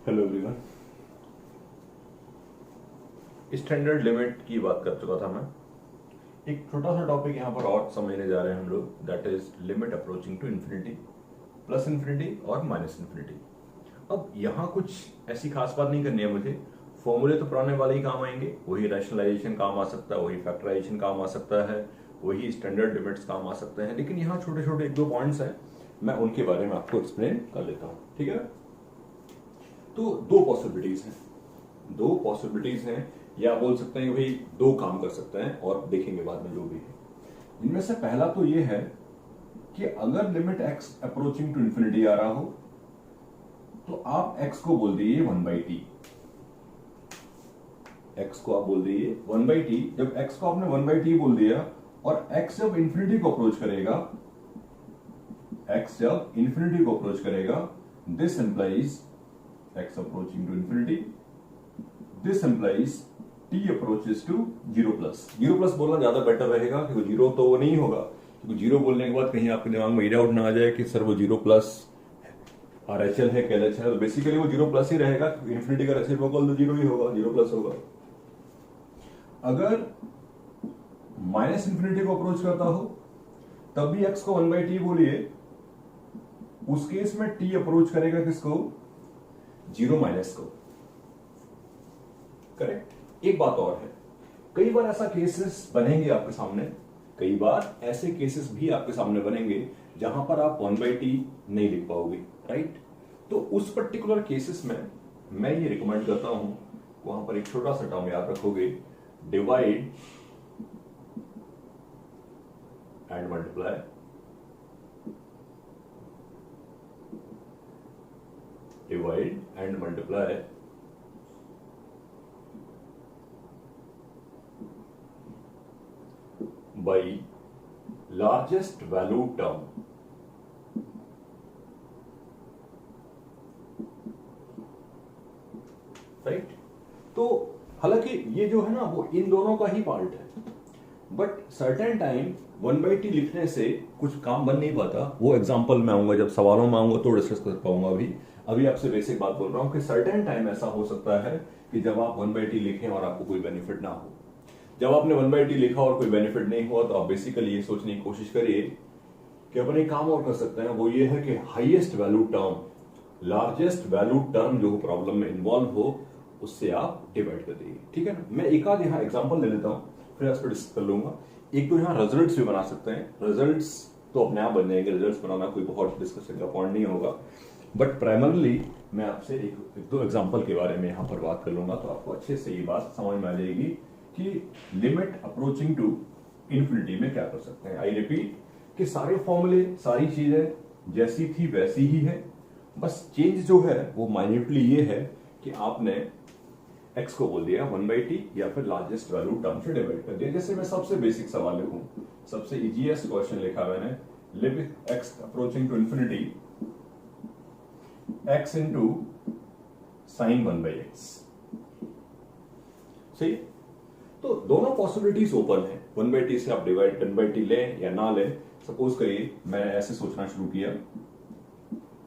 Hello everyone. Standard limit की बात कर चुका था मैं। एक छोटा सा टॉपिक यहाँ पर और समझने जा रहे हैं हम लोग, that is limit approaching to infinity, plus infinity और माइनस इन्फिनिटी। अब यहाँ कुछ ऐसी खास बात नहीं करनी है मुझे। फॉर्मूले तो पुराने वाले ही काम आएंगे, वही रैशनलाइजेशन काम आ सकता है, वही फैक्टराइजेशन काम आ सकता है, वही स्टैंडर्ड लिमिट्स काम आ सकते हैं, लेकिन यहाँ छोटे छोटे एक दो पॉइंट्स हैं, मैं उनके बारे में आपको एक्सप्लेन कर लेता हूँ। ठीक है, तो दो पॉसिबिलिटीज हैं, या बोल सकते हैं कि भाई दो काम कर सकते हैं, और देखेंगे बाद में जो भी है। इनमें से पहला तो ये है कि अगर limit x approaching to infinity आ रहा हो तो आप x को बोल दीजिए 1/t। x को आप बोल दीजिए 1/t। जब x को आपने 1/t बोल दिया और x जब इंफिनिटी को अप्रोच करेगा, this implies x approaching to infinity, this implies t approaches to 0+। 0+ बोलना ज्यादा बेटर रहेगा, क्योंकि जीरो तो वो नहीं होगा, क्योंकि जीरो बोलने के बाद कहीं आपके दिमाग में ये डाउट ना आ जाए कि सर वो 0+ RHL है KLH है, तो बेसिकली वो 0+ ही रहेगा, क्योंकि इन्फिनिटी का रेसिप्रोकल तो 0 ही होगा, 0+ होगा। अगर माइनस इन्फिनिटी को अप्रोच करता हो तब भी x को 1/t बोलिए, उस केस में t अप्रोच करेगा किसको? 0- को। करेक्ट। एक बात और है, कई बार ऐसा केसेस बनेंगे आपके सामने, कई बार ऐसे केसेस भी आपके सामने बनेंगे जहां पर आप 1/t नहीं लिख पाओगे, राइट। तो उस पर्टिकुलर केसेस में मैं ये रिकमेंड करता हूं, वहां पर एक छोटा सा टर्म याद रखोगे, divide and multiply. Divide and multiply by largest value term। Right. तो हालांकि ये जो है ना वो इन दोनों का ही पार्ट है, बट सर्टेन टाइम 1/t लिखने से कुछ काम बन नहीं पाता। वो एग्जांपल में आऊंगा, जब सवालों में आऊंगा तो डिस्कस कर पाऊंगा। अभी आपसे बेसिक बात बोल रहा हूं कि सर्टेन टाइम ऐसा हो सकता है कि जब आप 1/t लिखें और आपको कोई बेनिफिट ना हो। जब आपने 1/t लिखा और कोई बेनिफिट नहीं हुआ तो आप बेसिकली ये सोचने की कोशिश करिए कि अपन एक काम और कर सकते हैं, वो ये है कि highest value term, largest value term जो प्रॉब्लम में इन्वॉल्व हो, उससे आप डिवाइड कर दीजिए। ठीक है ना। मैं एक आध यहाँ एग्जांपल ले लेता हूँ, फिर इस पर डिस्कस कर लूंगा। एक तो यहाँ रिजल्ट्स भी बना सकते हैं, रिजल्ट्स तो अपने आप बन जाएंगे, रिजल्ट्स बनाना कोई बहुत डिस्कशन का पॉइंट नहीं होगा, बट प्राइमरली मैं आपसे एक दो एग्जांपल के बारे में यहाँ पर बात कर लूंगा, तो आपको अच्छे से ये बात समझ में आ जाएगी कि लिमिट अप्रोचिंग टू इंफिनिटी में क्या कर सकते हैं। आई रिपीट कि सारे फॉर्मूले, सारी चीजें जैसी थी वैसी ही है, बस चेंज जो है वो माइन्यूटली ये है कि आपने x को बोल दिया 1/t या फिर लार्जेस्ट वैल्यू टर्म से डिवाइड कर दिया। जैसे मैं सबसे बेसिक सवाल लिखूं, सबसे इजीएस्ट क्वेश्चन लिखा मैंने, limit x approaching to infinity x into sine 1/x। सही। तो दोनों पॉसिबिलिटीज ओपन है, 1/t से आप डिवाइड 10/t लें या ना लें। सपोज करिए मैं ऐसे सोचना शुरू किया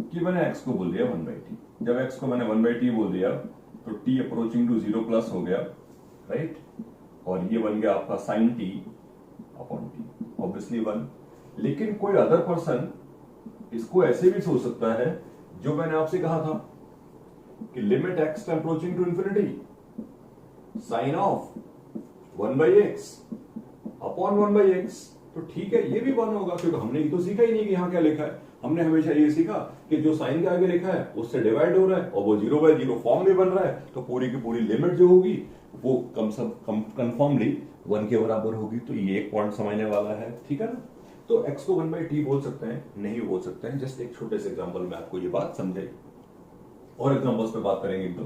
कि मैंने x को बोल दिया 1/t। जब x को मैंने 1/t बोल दिया तो t अप्रोचिंग टू 0+ हो गया, राइट। और ये बन गया आपका sine t upon t, obviously 1। लेकिन कोई अदर पर्सन इसको ऐसे भी सोच सकता है, जो मैंने आपसे कहा था कि limit x approaching to infinity sine of 1/x upon 1/x। तो ठीक है, ये भी 1 होगा, क्योंकि हमने ये तो सीखा ही नहीं कि यहाँ क्या लिखा है। हमने हमेशा ये सीखा कि जो साइन के आगे लिखा है उससे डिवाइड हो रहा है और वो 0/0 फॉर्म में बन रहा है, तो पूरी की पूरी लिमिट जो होगी वो कंफर्मली 1 के बराबर होगी। तो ये एक पॉइंट समझने वाला है, ठीक है ना। तो x को 1/t बोल सकते हैं, नहीं बोल सकते हैं। जस्ट एक छोटे से एग्जाम्पल में आपको ये बात समझाई, और एग्जाम्पल्स पे बात करेंगे एक दो,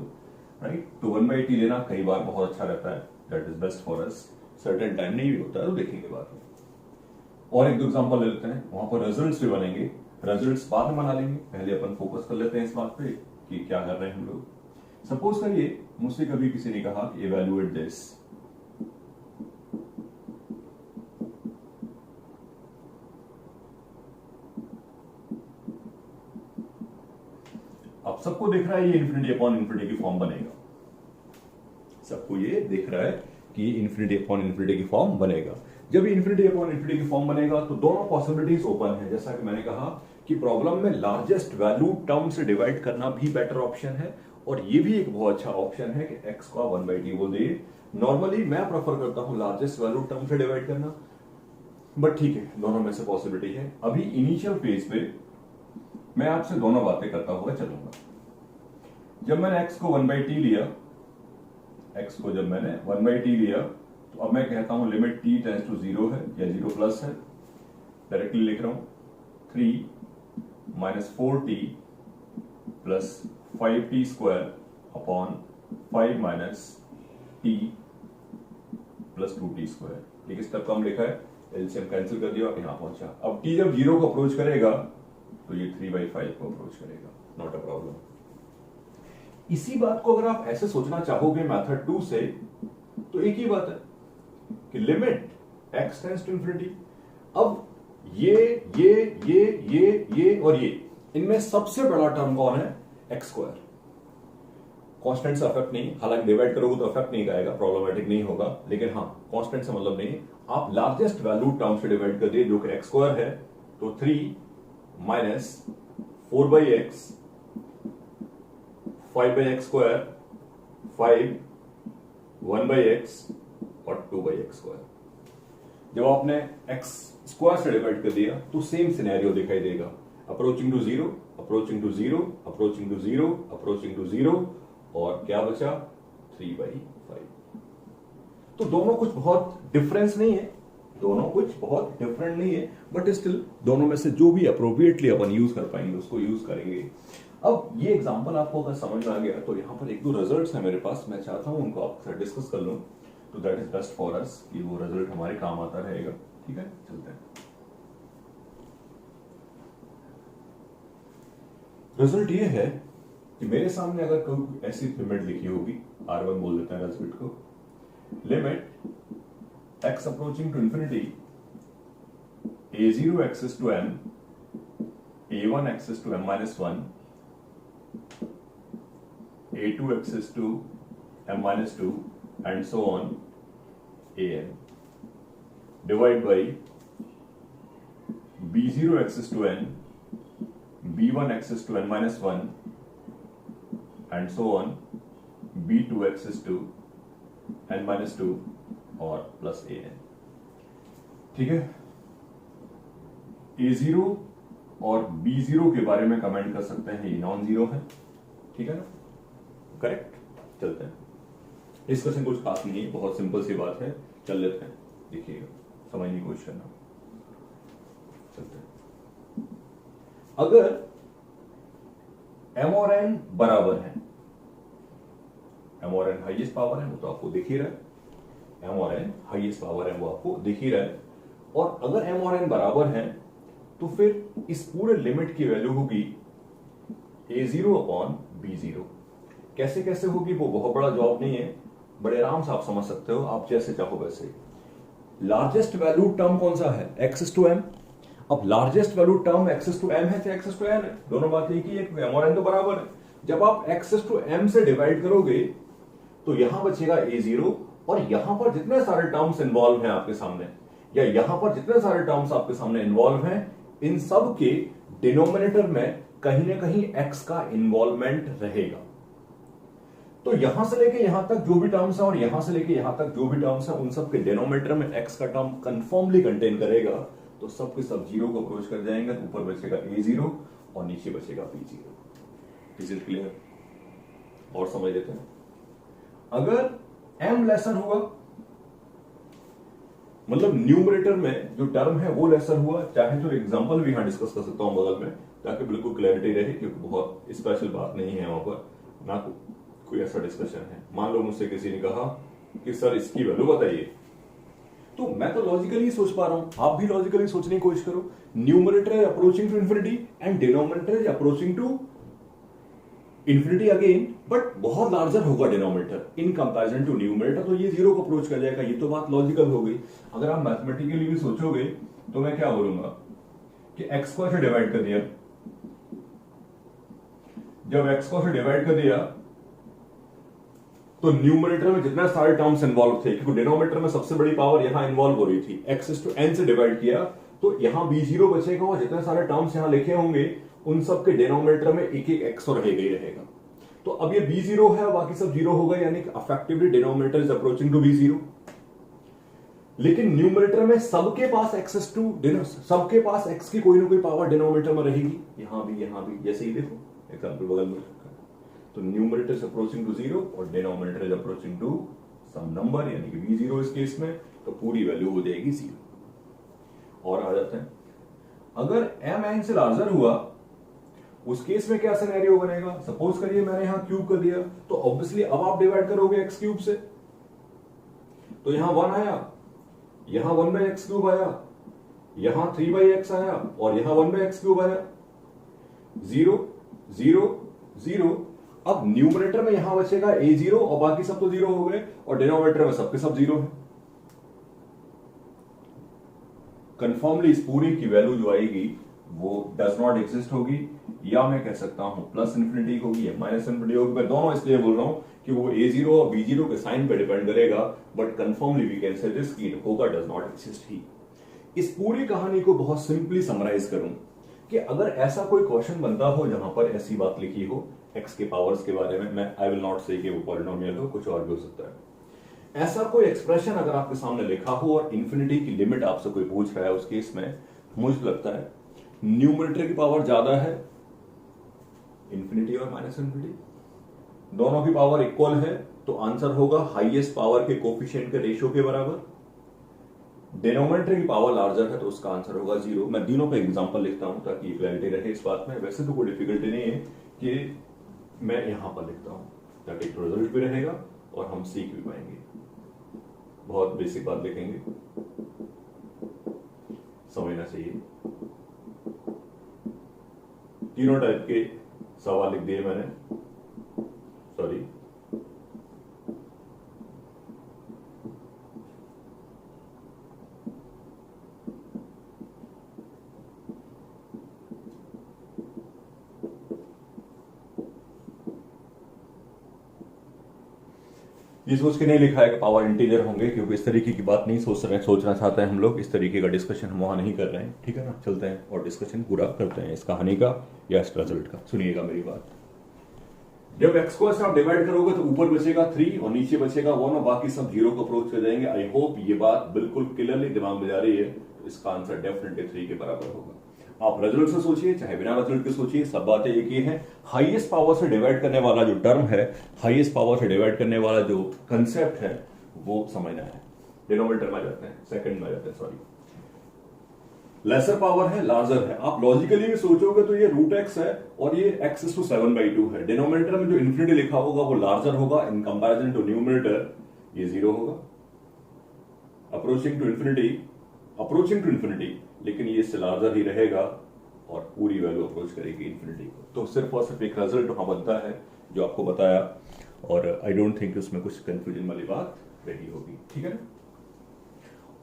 राइट। तो 1/t लेना कई बार बहुत अच्छा रहता है, that is best for us. Certain time नहीं भी होता है तो देखेंगे बाद में। और एक दो एग्जांपल ले लेते हैं, वहां पर रिजल्ट्स भी बनेंगे। रिजल्ट्स बाद में बना लेंगे, पहले अपन फोकस कर लेते हैं इस बात पे कि क्या कर रहे हैं हम लोग। सपोज करिए मुझसे कभी किसी ने कहा कि इवैल्यूएट दिस, अब सबको दिख रहा है ये इन्फिनिटी अपॉन इन्फिनिटी की फॉर्म बनेगा, सबको ये दिख रहा है कि ये इन्फिनिटी अपॉन इन्फिनिटी की फॉर्म बनेगा। जब ये इन्फिनिटी अपॉन इन्फिनिटी की फॉर्म बनेगा तो दोनों पॉसिबिलिटीज ओपन है। जैसा कि मैंने कहा कि प्रॉब्लम में लार्जेस्ट वैल्यू टर्म से डिवाइड करना भी बेटर ऑप्शन है, और ये भी एक बहुत अच्छा ऑप्शन है कि x को 1/t बोल दिए। नॉर्मली मैं प्रेफर करता हूं लार्जेस्ट वैल्यू टर्म से डिवाइड करना, बट ठीक है, दोनों में से पॉसिबिलिटी है। अभी इनिशियल फेज पे मैं आपसे दोनों बातें करता हुआ चलूंगा। जब मैंने x को 1/t लिया, x को जब मैंने 1/t लिया, तो अब मैं कहता हूं लिमिट t टेंड्स टू 0 है या 0 प्लस है। डायरेक्टली लिख रहा हूं 3 - 4t plus 5t square upon 5 - t plus 2t square. एक स्टेप कम लिखा है, एलसीएम कैंसिल कर दिया, यहां पहुंचा। अब t जब 0 को अप्रोच करेगा तो ये 3/5 को अप्रोच करेगा, नॉट अ प्रॉब्लम। इसी बात को अगर आप ऐसे सोचना चाहोगे मेथड 2 से, तो एक ही बात है कि limit x tends to infinity. अब ये और ये, इनमें सबसे बड़ा टर्म कौन है? x square. कांस्टेंट से अफेक्ट नहीं, हालांकि डिवाइड करोगे तो अफेक्ट नहीं आएगा, प्रॉब्लमेटिक नहीं होगा, लेकिन हाँ कांस्टेंट से मतलब नहीं। आप लार्जेस्ट वैल्यू टर्म से डिवाइड कर दिए जो कि x स्क्वायर है, तो 3 - 4/x 5/x स्क्वायर 5 1/x और 2/x स्क्वायर। जब आपने x स्क्वायर से डिवाइड कर दिया तो सेम सिनेरियो दिखाई देगा, approaching to 0, approaching to 0, approaching to 0, approaching to 0, और क्या बचा? 3/5। तो दोनों कुछ बहुत डिफरेंस नहीं है, दोनों कुछ बहुत डिफरेंट नहीं है, बट स्टिल दोनों में से जो भी अप्रोप्रिएटली अपन यूज कर पाएंगे उसको यूज करेंगे। अब ये एग्जांपल आपको अगर समझ में आ गया तो यहां पर एक दो रिजल्ट्स हैं मेरे पास, मैं चाहता हूं उनको आपके साथ डिस्कस कर लूं, तो that is best for us कि वो रिजल्ट हमारे काम आता रहेगा। ठीक है, चलते हैं। रिजल्ट ये है कि मेरे सामने अगर कोई ऐसी लिमिट लिखी होगी, R1 बोल देते हैं रिजल्ट को, limit x approaching to infinity a0 x's to m, a1 x's to m-1, a2 x's to m-2 and so on an, divide by b0 access to n, b1 access to n-1 and so on b2 access to n-2 और plus an। ठीक है, a0 और b0 के बारे में comment कर सकते हैं, ये नॉन जीरो है, ठीक है ना, करेक्ट। चलते हैं, डिस्कशन कुछ खास नहीं है, बहुत सिंपल सी बात है, चल लेते हैं, देखिएगा, समझने की कोशिश करना। चलते हैं, अगर m और n बराबर है, m और n हाईएस्ट पावर है वो तो आपको दिख ही रहा है, m और n हाईएस्ट पावर है वो आपको दिख ही रहा है, और अगर m और n बराबर है तो फिर इस पूरे लिमिट की वैल्यू होगी a0 अपॉन b0। कैसे कैसे होगी वो बहुत बड़ा जॉब नहीं है, बड़े आराम से आप समझ सकते हो, आप जैसे चाहो वैसे। लार्जेस्ट वैल्यू टर्म कौन सा है? X's to m। अब largest value term x's to m है चाहे एक्सेस टू n है, दोनों बात एक ही है, m और n तो बराबर है। जब आप एक्सेस टू m से डिवाइड करोगे तो यहां बचेगा a0, और यहां पर जितने सारे टर्म्स इन्वॉल्व हैं आपके सामने, या यहां पर जितने सारे टर्म्स आपके सामने इन्वॉल्व हैं, इन सब के डिनोमिनेटर में कहीं ना कहीं x का इन्वॉल्वमेंट रहेगा। तो यहां से लेके यहां तक जो भी टर्म्स है और यहां से लेके यहां तक जो भी टर्म्स है, उन सब के डिनोमिनेटर में x का टर्म कंफर्मली कंटेन करेगा, तो सब के सब जीरो को अप्रोच कर जाएंगे, तो ऊपर बचेगा a0 और नीचे बचेगा b0। Is it clear? और समझ लेते हैं, अगर m लेसन हुआ, मतलब न्यूमरेटर में जो टर्म है वो लेसन हुआ, चाहे तो एग्जांपल भी यहां डिस्कस कर सकता हूं बगल में, ताकि बिल्कुल क्लैरिटी रहे, क्योंकि बहुत स्पेशल बात नहीं है वहां पर, ना कोई ऐसा डिस्कशन है। मान लो मुझसे किसी ने कहा कि सर इसकी वैल्यू बताइए, तो मैं तो लॉजिकली सोच पा रहा हूं, आप भी लॉजिकली सोचने की कोशिश करो। Numerator is approaching to infinity and denominator is approaching to infinity again, but बहुत लार्जर होगा denominator in comparison to numerator, तो ये जीरो को अप्रोच कर जाएगा। ये तो बात लॉजिकल हो गई। अगर आप मैथमेटिकली भी सोचोगे तो मैं क्या बोलूंगा कि x स्क्वायर से डिवाइड कर दिया, जब x को से डिवाइड कर दिया तो न्यूमरेटर में जितने सारे टर्म्स इन्वॉल्व थे, क्योंकि डिनोमिनेटर में सबसे बड़ी पावर यहां इन्वॉल्व हो रही थी, x टू n से डिवाइड किया तो यहां b0 बचेगा और जितने सारे टर्म्स यहां लिखे होंगे उन सब के डिनोमिनेटर में एक एक x रहेगा ही रहेगा। तो अब ये b0 है, बाकी सब जीरो होगा, यानी कि effectively denominator is approaching to b0। लेकिन न्यूमरेटर में सबके पास एक्सेस टू सबके पास x की कोई ना कोई पावर डिनोमिनेटर में रहेगी, यहां भी, जैसे ही देखो एग्जांपल बगल में रखा है। तो न्यूमरेटर इज अप्रोचिंग टू 0 और denominator is approaching to some number, यानी कि b0 इस केस में, तो पूरी वैल्यू हो जाएगी 0। और आ जाते हैं, अगर m n से लार्जर हुआ उस केस में क्या सिनेरियो बनेगा। सपोज करिए मैंने यहां क्यूब कर दिया, तो ऑब्वियसली अब आप डिवाइड करोगे x क्यूब से, तो यहां 1 आया, यहां 1/x क्यूब आया, यहां 3/x आया और यहां 1/x क्यूब आया, 0 0 0। अब न्यूमरेटर में यहां बचेगा a0 और बाकी सब तो 0 हो गए, और डिनोमिनेटर में सबके सब 0 है। कंफर्मली इस पूरी की वैल्यू जो आएगी वो डज नॉट एग्जिस्ट होगी, या मैं कह सकता हूं प्लस इंफिनिटी होगी या माइनस इंफिनिटी होगी। मैं दोनों इसलिए बोल रहा हूं कि वो a0 और b0 के साइन पे डिपेंड करेगा, but confirmly we can say this कि इट होगा डज नॉट एग्जिस्ट ही। इस पूरी कहानी को बहुत सिंपली समराइज करूं कि अगर ऐसा कोई क्वेश्चन बनता हो जहां पर ऐसी बात लिखी हो x के पावर्स के बारे में, मैं आई विल नॉट से कि वो पॉलिनोमियल हो, कुछ और भी हो सकता है, ऐसा कोई एक्सप्रेशन अगर आपके सामने लिखा हो और इंफिनिटी की लिमिट आपसे कोई पूछ रहा है, उस केस में मुझे लगता है न्यूमरेटर की पावर ज्यादा है, इंफिनिटी और माइनस इंफिनिटी दोनों की पावर इक्वल है, तो आंसर होगा हाईएस्ट पावर के कोफिशिएंट के रेशियो के बराबर। डिनोमिनेटर की पावर लार्जर है तो उसका आंसर होगा 0। मैं तीनों पे एग्जांपल लिखता हूं ताकि क्लैरिटी रहे इस बात में। वैसे तो कोई डिफिकल्टी नहीं है कि मैं यहां पर लिखता हूं ताकि एक रिजल्ट भी रहेगा और हम सीख भी पाएंगे। बहुत बेसिक बात लिखेंगे, समझना चाहिए। तीनों टाइप के सवाल लिख दिए मैंने, सॉरी। ये सोच के नहीं लिखा है कि पावर इंटीजर होंगे, क्योंकि इस तरीके की बात नहीं सोचना चाहते हैं हम लोग। इस तरीके का डिस्कशन हम वहां नहीं कर रहे हैं, ठीक है ना। चलते हैं और डिस्कशन पूरा करते हैं इस कहानी का या इस रिजल्ट का। सुनिएगा मेरी बात। जब x को ऐसे आप डिवाइड करोगे तो ऊपर बचेगा 3 और नीचे बचेगा 1 और बाकी सब 0 को अप्रोच कर जाएंगे। आई होप ये बात बिल्कुल क्लियरली दिमाग में जा रही है। तो इसका आंसर डेफिनेटली 3 के बराबर होगा। आप रिजल्ट से सोचिए चाहे बिना रिजल्ट के सोचिए, सब बातें एक ही है। हाईएस्ट पावर से डिवाइड करने वाला जो टर्म है, हाईएस्ट पावर से डिवाइड करने वाला जो कंसेप्ट है, वो समझना है। डिनोमिनेटर में जाते हैं, सेकंड में जाते हैं, सॉरी। लेसर पावर है, लार्जर है। आप लॉजिकली भी सोचोगे तो ये √x है और ये x टू 7/2 है। डिनोमिनेटर में जो इंफिनिटी लिखा होगा वो लार्जर होगा इन कंपैरिजन टू न्यूमरेटर, ये 0 होगा। अप्रोचिंग टू इन्फिनिटी, लेकिन ये इससे लार्जर ही रहेगा और पूरी वैल्यू अप्रोच करेगी इन्फिनिटी को। तो सिर्फ और सिर्फ एक रिजल्ट वहां बनता है जो आपको बताया, और आई डोंट थिंक उसमें कुछ कंफ्यूजन वाली बात रही होगी, ठीक है ना।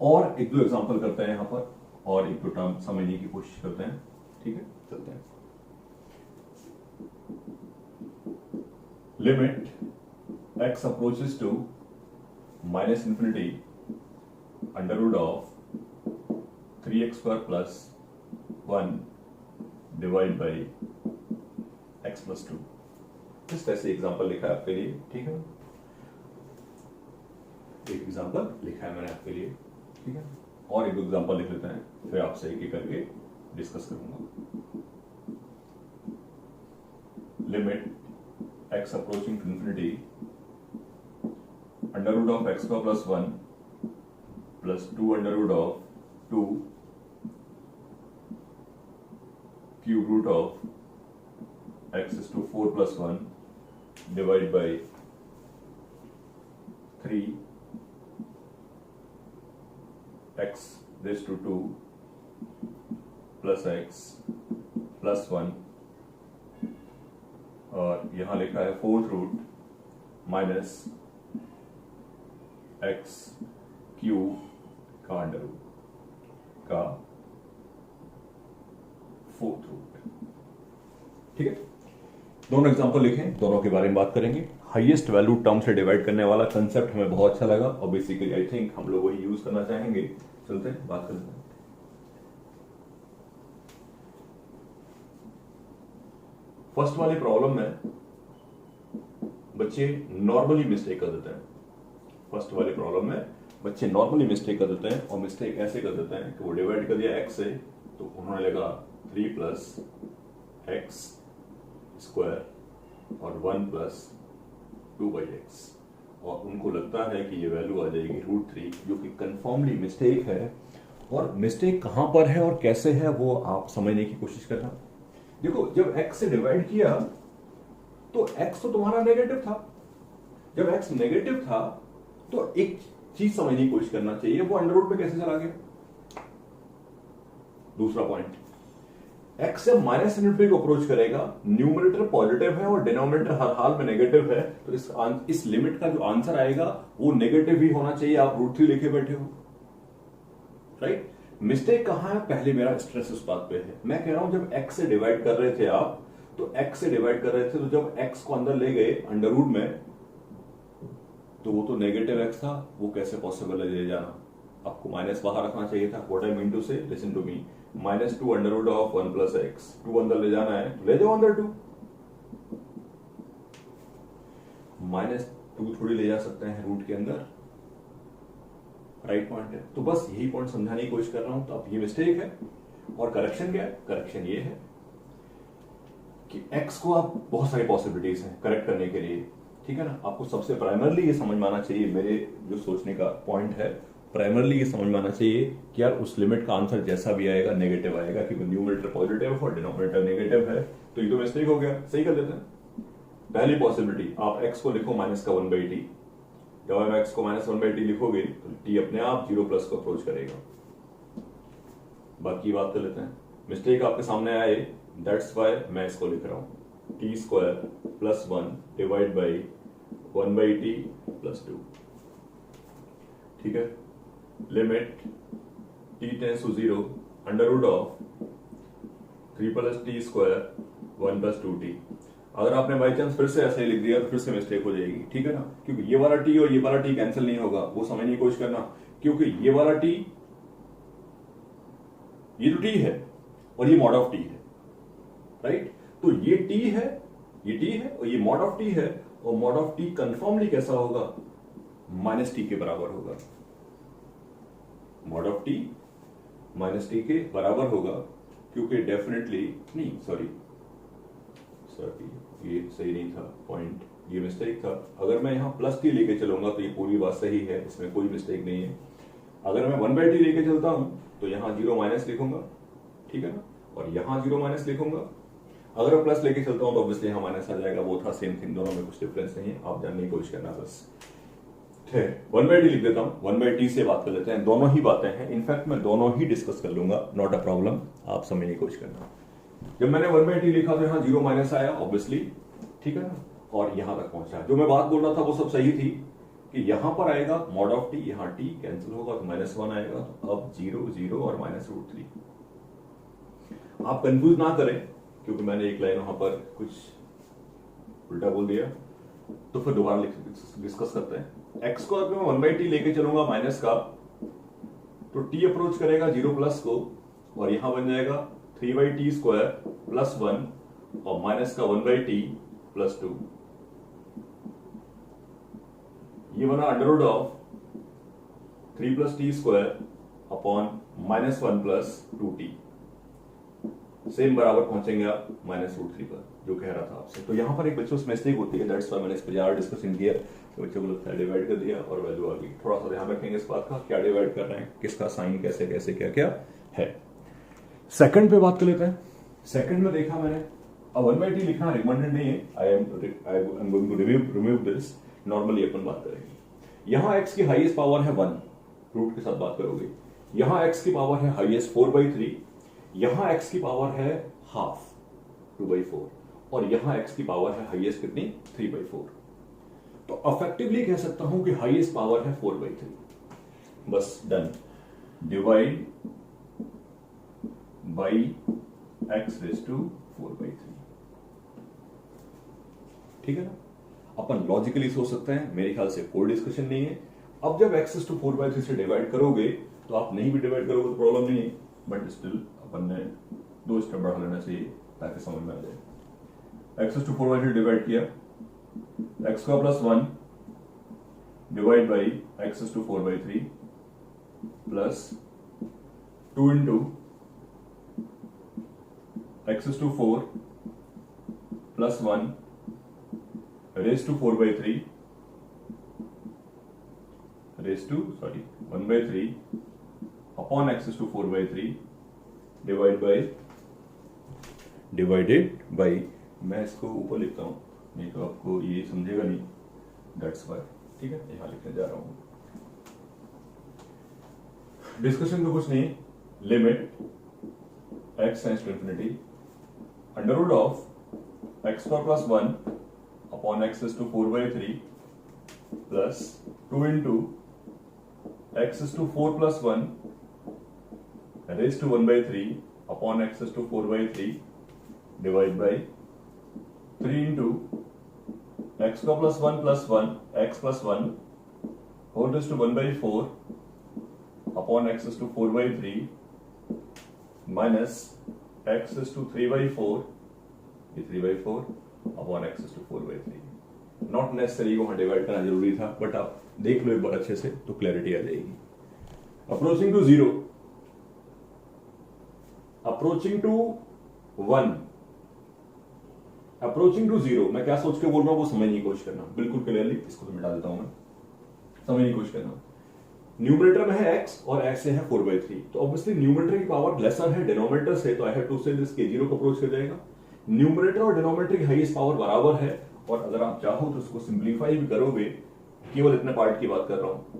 और एक दो एग्जांपल करते हैं यहां पर और एक दो टर्म समझने की कोशिश करते हैं, ठीक है। चलते हैं। Limit x approaches to -∞ √3x² + 1 divide by x + 2। Just ऐसे एग्जांपल लिखा है आपके लिए, ठीक है। एक एग्जांपल लिखा है मैंने आपके लिए, ठीक है। और एक एग्जांपल लिख लेते हैं, फिर आपसे एक एक करके डिस्कस करूंगा। Limit x approaching to infinity √x² + 1 + 2 cube root of x is to 4 + 1 divided by 3 x raised to 2 plus x plus 1, और यहां लिखा है 4th root minus x cube का अंडर रूट का 4th रूट, ठीक है। दोनों एग्जांपल लिखें, दोनों के बारे में बात करेंगे। हाईएस्ट वैल्यू टर्म से डिवाइड करने वाला कंसेप्ट हमें बहुत अच्छा लगा और बेसिकली आई थिंक हम लोग वही यूज करना चाहेंगे। चलते हैं बात करते हैं। फर्स्ट वाली प्रॉब्लम में बच्चे नॉर्मली मिस्टेक कर देते हैं। फर्स्ट वाली प्रॉब्लम में बच्चे नॉर्मली मिस्टेक कर देते हैं और मिस्टेक ऐसे कर देते हैं कि वो डिवाइड कर दिया x से तो उन्होंने लगा 3 प्लस एक्स स्क्वायर और 1 प्लस 2/x और उनको लगता है कि ये वैल्यू आ जाएगी √3, जो कि कंफर्मली मिस्टेक है। और मिस्टेक कहां पर है और कैसे है वो आप समझने की कोशिश करना। देखो, जब x से डिवाइड किया तो x तो तुम्हारा नेगेटिव था। जब x नेगेटिव था तो एक चीज समझने की कोशिश करना चाहिए, वो अंडर रूट पे कैसे चला गया। दूसरा पॉइंट, x से माइनस इनफिनिटी को अप्रोच करेगा, न्यूमरेटर पॉजिटिव है और डिनोमिनेटर हर हाल में नेगेटिव है, तो इस लिमिट का जो आंसर आएगा वो नेगेटिव ही होना चाहिए। आप √3 लेके बैठे हो, राइट। मिस्टेक कहां है, पहले मेरा स्ट्रेस उस बात पे है। मैं कह रहा हूं जब x से डिवाइड कर रहे थे आप, तो x से डिवाइड कर रहे थे तो जब x को अंदर ले गए अंडर रूट में तो वो तो नेगेटिव x था, वो कैसे पॉसिबल है ले जाना। आपको माइनस बाहर रखना चाहिए था। What I mean to say, listen to me, -2 under root of 1 plus x, 2 अंदर ले जाना है, ले जाओ अंदर 2। -2 थोड़ी ले जा सकते हैं रूट के अंदर, राइट पॉइंट है। तो बस यही पॉइंट समझाने की कोशिश कर रहा हूं। तो अब ये मिस्टेक है और करेक्शन क्या है। करेक्शन ये है कि x को आप बहुत सारी पॉसिबिलिटीज हैं करेक्ट करने के लिए, ठीक है ना। आपको सबसे प्राइमरली ये समझ में आना चाहिए, मेरे जो सोचने का पॉइंट है, प्राइमरली ये समझ में आना चाहिए कि यार उस लिमिट का आंसर जैसा भी आएगा नेगेटिव आएगा, क्योंकि न्यूमरेटर पॉजिटिव और डिनोमिनेटर नेगेटिव है। तो ये तो मिस्टेक हो गया, सही कर देते हैं। पहली पॉसिबिलिटी, आप x को लिखो -1/t। जब आप x को -1/t लिखोगे तो t अपने आप 0 प्लस को अप्रोच करेगा। बाकी बात कर लेते हैं। मिस्टेक आपके सामने आए, दैट्स वाई मैं इसको लिख रहा हूं t² + 1 डिवाइड बाई 1/t + 2, ठीक है। Limit t tends to 0 under root of 3 + t² 1 + 2t। अगर आपने बाई चांस फिर से ऐसे ही लिख दिया तो फिर से मिस्टेक हो जाएगी, ठीक है ना, क्योंकि ये वाला t और ये वाला t कैंसिल नहीं होगा, वो समझने की कोशिश करना। क्योंकि ये वाला t, ये तो t है और ये मॉड ऑफ t है, राइट। तो ये t है, ये t है और ये मॉड ऑफ t है, और मॉड ऑफ t कंफर्मली कैसा होगा, -t के बराबर होगा। मॉड ऑफ t -t के बराबर होगा, क्योंकि डेफिनेटली नहीं, सॉरी ये सही नहीं था पॉइंट, ये मिस्टेक था। अगर मैं यहां +t लेके चलूंगा तो ये पूरी बात सही है, इसमें कोई मिस्टेक नहीं है। अगर मैं 1/t लेके चलता हूं तो यहां 0 माइनस लिखूंगा, ठीक है ना, और यहां 0 माइनस लिखूंगा। अगर मैं प्लस लेके चलता हूं तो ऑब्वियसली यहां माइनस आ जाएगा, वो था सेम थिंग, दोनों में कुछ डिफरेंस नहीं है, आप जानने की कोशिश करना बस। 1/t लिख देता हूं, 1/t से बात कर लेते हैं। दोनों ही बातें हैं, इनफैक्ट मैं दोनों ही डिस्कस कर लूंगा, नॉट अ प्रॉब्लम, आप समझने की कोशिश करना। जब मैंने 1/t लिखा तो यहां 0 माइनस आया ऑब्वियसली, ठीक है ना, और यहां तक पहुंचा। जो मैं बात बोल रहा था वो सब सही थी कि यहां पर आएगा मॉड ऑफ t, यहां t कैंसिल होगा तो -1 आएगा, तो अब 0 0 और -√3। आप कंफ्यूज ना करें, क्योंकि मैंने एक लाइन वहां पर कुछ उल्टा बोल दिया, तो फिर दोबारा डिस्कस करते हैं। x को अगर मैं 1/t लेके चलूंगा माइनस का, तो t अप्रोच करेगा 0 प्लस को, और यहां बन जाएगा 3/t² + 1 और माइनस का 1/t + 2। ये बना under root of 3 + t² upon -1 + 2t। Same बराबर पहुंचेंगे आप -√3 पर, जो कह रहा था आपसे। तो यहां पर एक बच्चों से मिस्टेक होती है, दैट्स व्हाई मैंने इस पर ज्यादा डिस्कशन किया। तो बच्चों को लगता है डिवाइड कर दिया और वैल्यू आ गई। थोड़ा सा ध्यान रखेंगे इस बात का, क्या डिवाइड कर रहे हैं, किसका साइन कैसे कैसे क्या क्या है। सेकंड पे बात कर लेते हैं। सेकंड में देखा मैंने, अब 1/t लिखना रिकमेंडेड नहीं है, I am going to remove this. Normally अपन बात करेंगे। यहां x की हाईएस्ट पावर है 1, रूट के साथ बात करोगे। यहां x की पावर है हाईएस्ट 4/3, यहां x की पावर है हाफ 2/4, और यहां x की पावर है हाईएस्ट कितनी 3/4। तो अफेक्टिवली कह सकता हूं कि हाईएस्ट पावर है 4/3। बस done. Divide by x raised to 4/3। ठीक है ना। अपन लॉजिकली सोच सकते हैं, मेरे ख्याल से कोई डिस्कशन नहीं है। अब जब x टू 4/3 से डिवाइड करोगे तो आप नहीं भी डिवाइड करोगे तो प्रॉब्लम नहीं है, बट स्टिल अपन ने 2 स्टेप बढ़ा लेना चाहिए ताकि समझ में आ जाए। x टू 4/3 डिवाइड किया, x का plus 1 divide by x to 4/3 plus 2 into x to 4 plus 1 raise to 4/3 raise to 1/3 upon x to 4/3 divided by, मैं इसको ऊपर लिखता हूं नहीं तो आपको ये समझेगा नहीं, दैट्स वाई, ठीक है, यहां लिखने जा रहा हूं। डिस्कशन तो कुछ नहीं, limit x tends to infinity under root of x का plus 1 upon x to 4/3 plus 2 into x to 4 plus 1 raise to 1/3 upon x to 4/3 divide by 3 into x का plus 1 x plus 1 whole raise to 1/4 upon x to 4/3 minus x to 3/4 3/4 upon x to 4/3। Not necessary को वहां divide करना जरूरी था, but आप देख लो एक बार अच्छे से तो क्लैरिटी आ जाएगी। Approaching to 0, approaching to 1, approaching to 0, मैं क्या सोच के बोल रहा हूं वो समझने की कोशिश करना बिल्कुल क्लियरली। इसको तो मिटा देता हूं मैं, समझने की कोशिश करना। न्यूमरेटर में है x और x से है 4/3, तो ऑब्वियसली न्यूमरेटर की पावर लेसर है डिनोमिनेटर से, तो आई हैव टू से दिस के 0 को अप्रोच कर जाएगा। न्यूमरेटर और डिनोमिनेटर की हाईएस्ट पावर बराबर है, और अगर आप चाहो तो उसको सिंप्लीफाई भी करोगे, केवल इतने पार्ट की बात कर रहा हूं,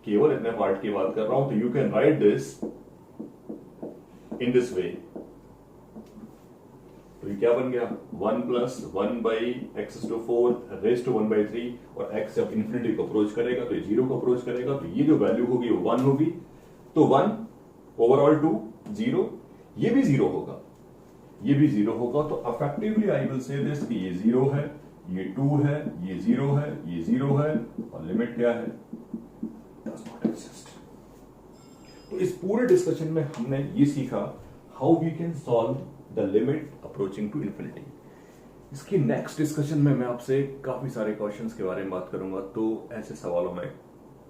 केवल इतने पार्ट की बात कर रहा हूं, तो you can write this in this way. तो ये क्या बन गया 1 plus 1 by x to 4 raise to 1/3, और x जब इंफिनिटी को अप्रोच करेगा तो ये 0 को अप्रोच करेगा, तो ये जो वैल्यू होगी वो 1 होगी, तो 1 ओवरऑल 2 0, ये भी 0 होगा, ये भी 0 होगा। तो effectively I will say this कि ये 0 है, ये 2 है, ये 0 है, ये 0 है, और लिमिट क्या है, डज नॉट एग्जिस्ट। तो इस पूरे डिस्कशन में हमने ये सीखा how we can solve the limit approaching to infinity. इसकी नेक्स्ट डिस्कशन में मैं आपसे काफी सारे क्वेश्चंस के बारे में बात करूंगा, तो ऐसे सवालों में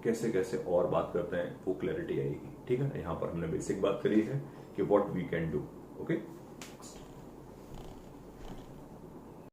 कैसे कैसे और बात करते हैं वो क्लैरिटी आएगी, ठीक है। यहां पर हमने बेसिक बात करी है कि what we can do, okay.